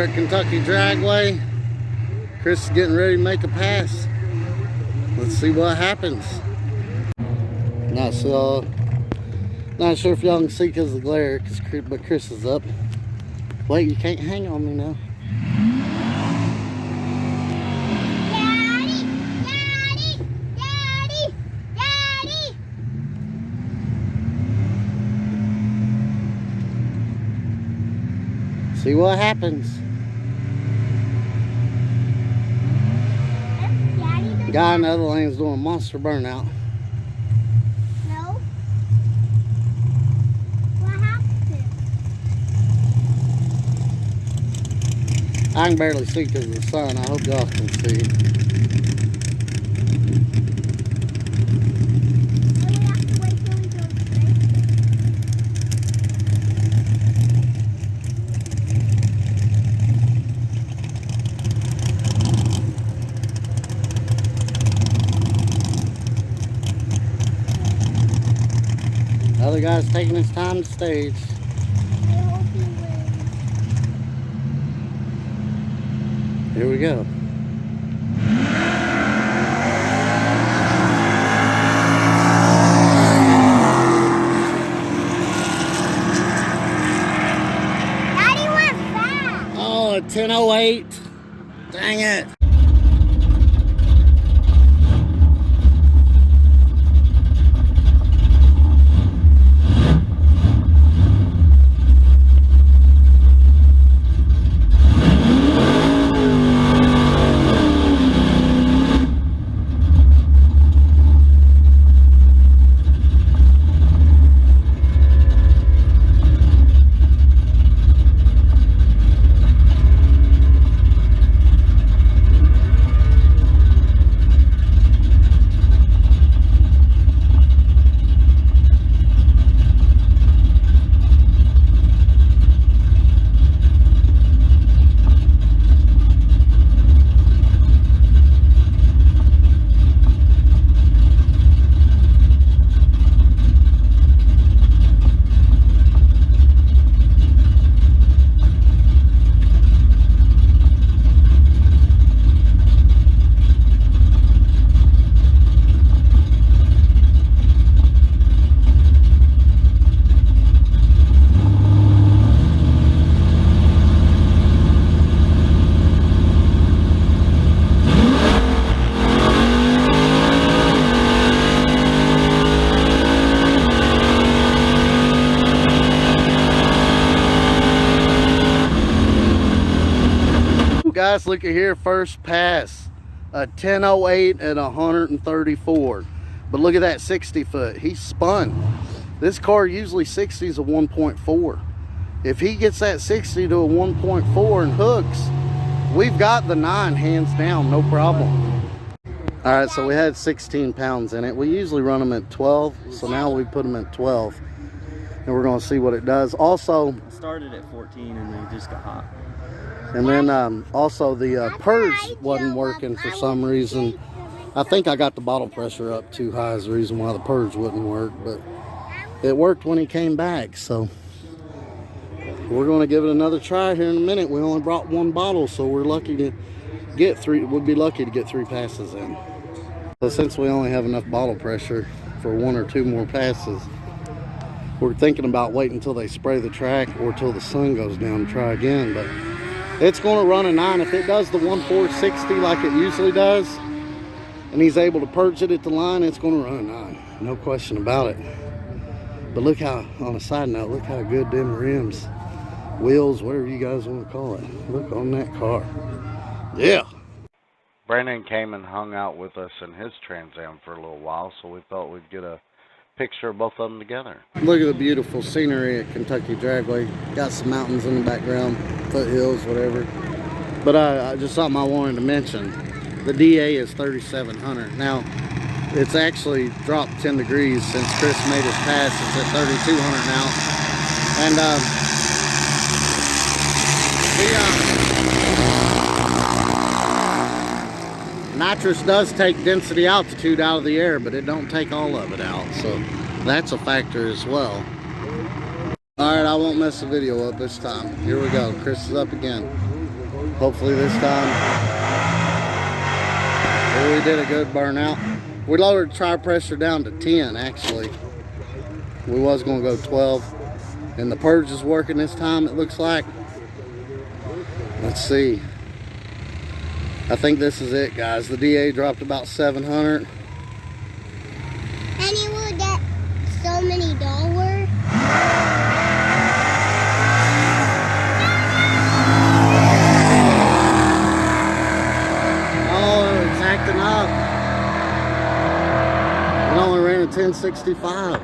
We're at Kentucky Dragway. Chris is getting ready to make a pass. Let's see what happens. Not sure if y'all can see because of the glare, but Chris is up. Wait, you can't hang on me now. Daddy! See what happens. The guy in the other lane is doing monster burnout. No. What happened? I can barely see because of the sun. I hope y'all can see. We have to wait till we go straight. The other guy's taking his time to stage. I hope he wins. Here we go. Daddy went fast. Oh, a 10:08. Dang it. Guys, look at here, first pass, a 10:08 at 134. But look at that 60 foot. He spun. This car usually 60 is a 1.4. If he gets that 60 to a 1.4 and hooks, we've got the 9 hands down, no problem. All right, so we had 16 pounds in it. We usually run them at 12, so now we put them at 12, and we're gonna see what it does. Also, I started at 14 and they just got hot. and then also the purge wasn't working for some reason. I think I got the bottle pressure up too high is the reason why the purge wouldn't work, but it worked when he came back. So we're going to give it another try here in a minute. We only brought 1 bottle, so we're lucky to get 3. We'd be lucky to get 3 passes in. So since we only have enough bottle pressure for 1 or 2 more passes, we're thinking about waiting until they spray the track or till the sun goes down and try again. But it's going to run a 9. If it does the 1.460 like it usually does, and he's able to purge it at the line, it's going to run a 9. No question about it. But look how, on a side note, look how good them rims, wheels, whatever you guys want to call it. Look on that car. Yeah. Brandon came and hung out with us in his Trans Am for a little while, so we thought we'd get a picture of both of them together. Look at the beautiful scenery at Kentucky Dragway. Got some mountains in the background, foothills, whatever. But just something I wanted to mention. The DA is 3,700. Now, it's actually dropped 10 degrees since Chris made his pass. It's at 3,200 now. And nitrous does take density altitude out of the air, but it don't take all of it out. So that's a factor as well. All right, I won't mess the video up this time. Here we go. Chris is up again. Hopefully this time we did a good burnout. We lowered tire pressure down to 10 actually. We was gonna go 12. And the purge is working this time, it looks like. Let's see. I think this is it, guys. The DA dropped about 700. And you will get so many dollars. Oh, it's acting up. It only ran a 1065.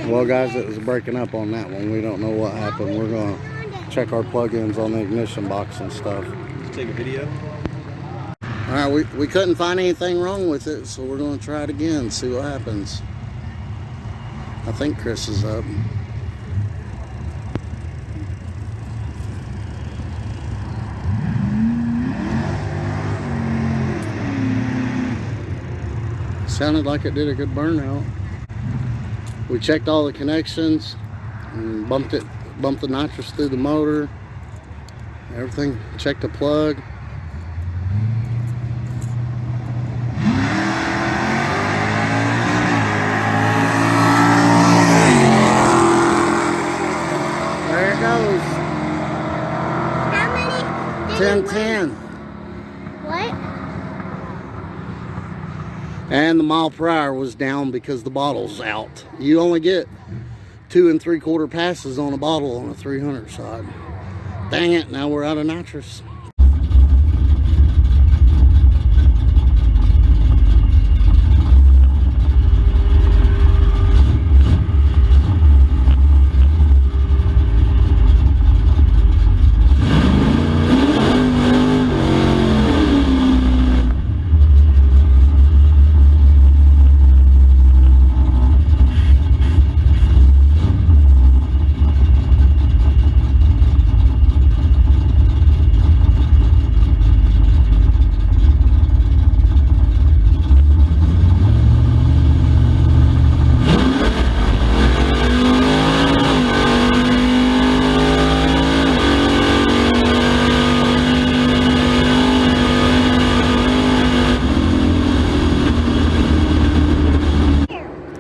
Well, guys, it was breaking up on that one. We don't know what happened. We're going to check our plugins on the ignition box and stuff. Take a video. All right, we couldn't find anything wrong with it, so we're going to try it again, see what happens. I think Chris is up. Sounded like it did a good burnout. We checked all the connections and bumped the nitrous through the motor. Everything, checked the plug. There it goes. How many? 1010. What? And the mile per hour was down because the bottle's out. You only get 2 3/4 passes on a bottle on a 300 side. Dang it, now we're out of nitrous.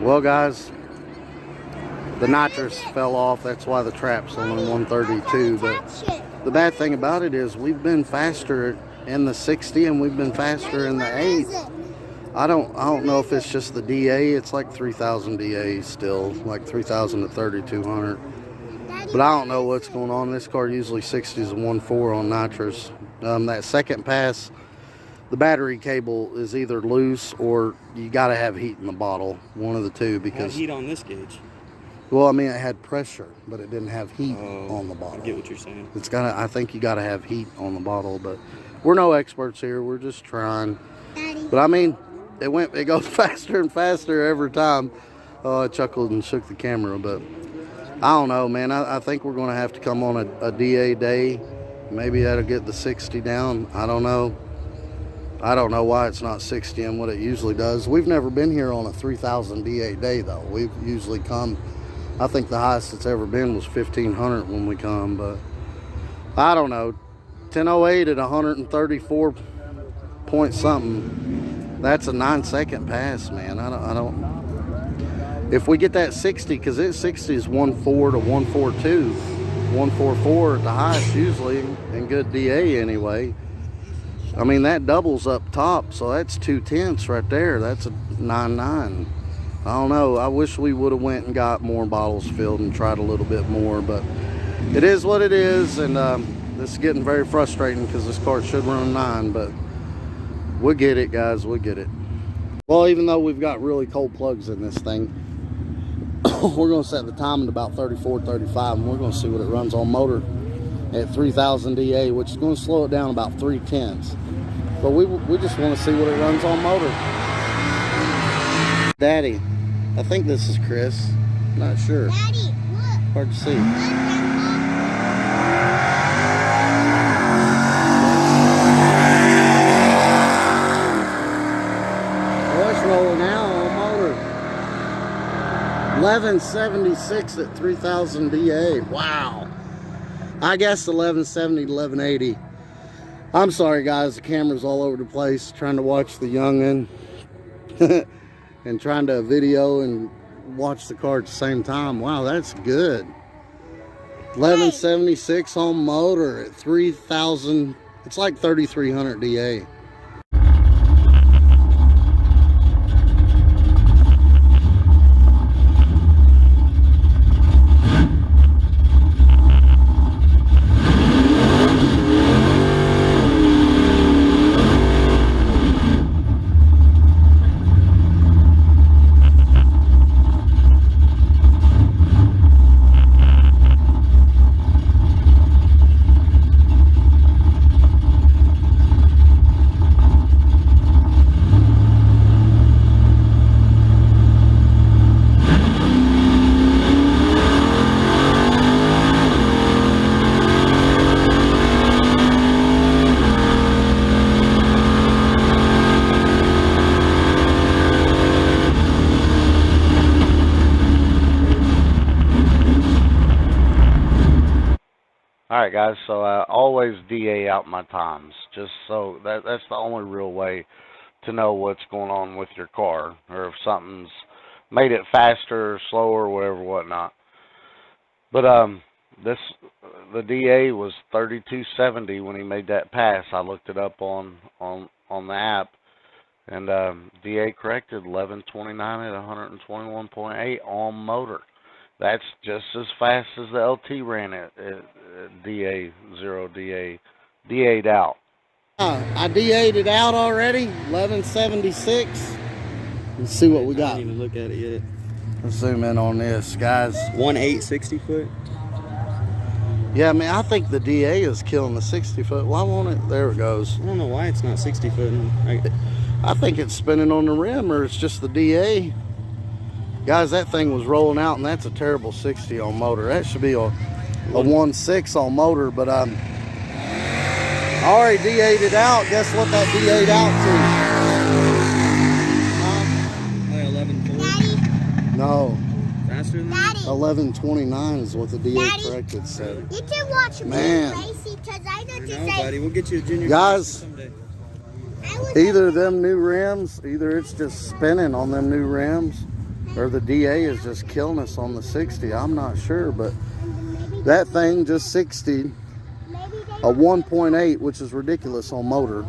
Well, guys, the nitrous fell off. That's why the trap's only 132. But the bad thing about it is we've been faster in the 60 and we've been faster in the 8. I don't know if it's just the DA. It's like 3,000 DA still, like 3,000 to 3,200. But I don't know what's going on. This car usually 60s and 1.4 on nitrous. That second pass, the battery cable is either loose or you got to have heat in the bottle, one of the two. Because heat on this gauge. Well, I mean, it had pressure, but it didn't have heat on the bottle. I get what you're saying. It's gotta. I think you got to have heat on the bottle, but we're no experts here. We're just trying. Daddy. But I mean, it goes faster and faster every time. Oh, I chuckled and shook the camera, but I don't know, man. I think we're gonna have to come on a DA day. Maybe that'll get the 60 down. I don't know. I don't know why it's not 60 and what it usually does. We've never been here on a 3,000 DA day though. We've usually come, I think the highest it's ever been was 1,500 when we come, but I don't know. 1008 at 134 point something. That's a 9-second pass, man. I don't. If we get that 60, because it's 60 is 1.4 to 1.42. 144 at the highest usually, and good DA anyway. I mean, that doubles up top, so that's 2/10 right there. That's a 9.9. I don't know. I wish we would have went and got more bottles filled and tried a little bit more, but it is what it is, and this is getting very frustrating because this car should run a 9, but we'll get it, guys. We'll get it. Well, even though we've got really cold plugs in this thing, we're going to set the time at about 34, 35, and we're going to see what it runs on motor at 3,000 DA, which is going to slow it down about 3/10. But we just want to see what it runs on motor. Daddy, I think this is Chris. Not sure. Daddy, look. Hard to see. Look, Grandpa. Oh, it's rolling out on motor. 1176 at 3,000 DA. Wow. I guess 1170 to 1180. I'm sorry, guys. The camera's all over the place. Trying to watch the youngin' and trying to video and watch the car at the same time. Wow, that's good. 1176 on motor at 3,000. It's like 3,300 DA. Alright guys, so I always DA out my times, just so that's the only real way to know what's going on with your car, or if something's made it faster or slower or whatever, whatnot. But the DA was 3270 when he made that pass. I looked it up on the app, and DA corrected 1129 at 121.8 on motor. That's just as fast as the LT ran it at DA, 0 DA. DA'd out. I DA'd it out already, 1176. Let's see what we I got. didn't even look at it yet. Let's zoom in on this, guys. 1.8 60 foot. Yeah, man, I think the DA is killing the 60 foot. Why won't it? There it goes. I don't know why it's not 60 foot. I think it's spinning on the rim, or it's just the DA. Guys, that thing was rolling out, and that's a terrible 60 on motor. That should be a 1.6 on motor, but I already DA'd it out. Guess what that DA'd out Like 11.4. Daddy, to? No, Faster than that? Daddy. 1129 is what the DA Daddy. corrected said. you can watch Man. me racing because I know I to know, say. buddy. We'll get you a junior Guys. someday. I was Either them new rims, either it's just spinning on them new rims, or the DA is just killing us on the 60. I'm not sure, but that thing just 60, a 1.8, which is ridiculous on motor,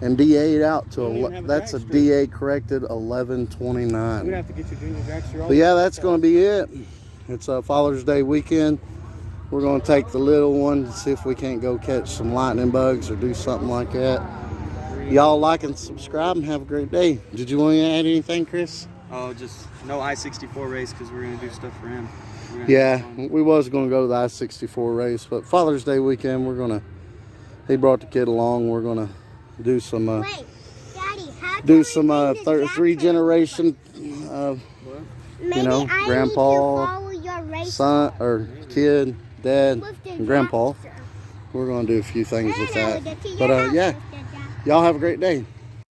and DA'd out to that's a DA corrected We'd 1129. have to get your junior dragster. But yeah, that's going to be it. It's a Father's Day weekend. We're going to take the little one, see if we can't go catch some lightning bugs or do something like that. Y'all like and subscribe, and have a great day. Did you want to add anything, Chris? Oh, just no I-64 race because we're going to do stuff for him. Yeah, we was going to go to the I-64 race, but Father's Day weekend, he brought the kid along. We're going to do some, Wait, Daddy, how do three generation, Maybe know, I grandpa, need to follow your race son, or kid, dad, with the and grandpa. dragster. We're going to do a few things with that. No, But yeah, y'all have a great day.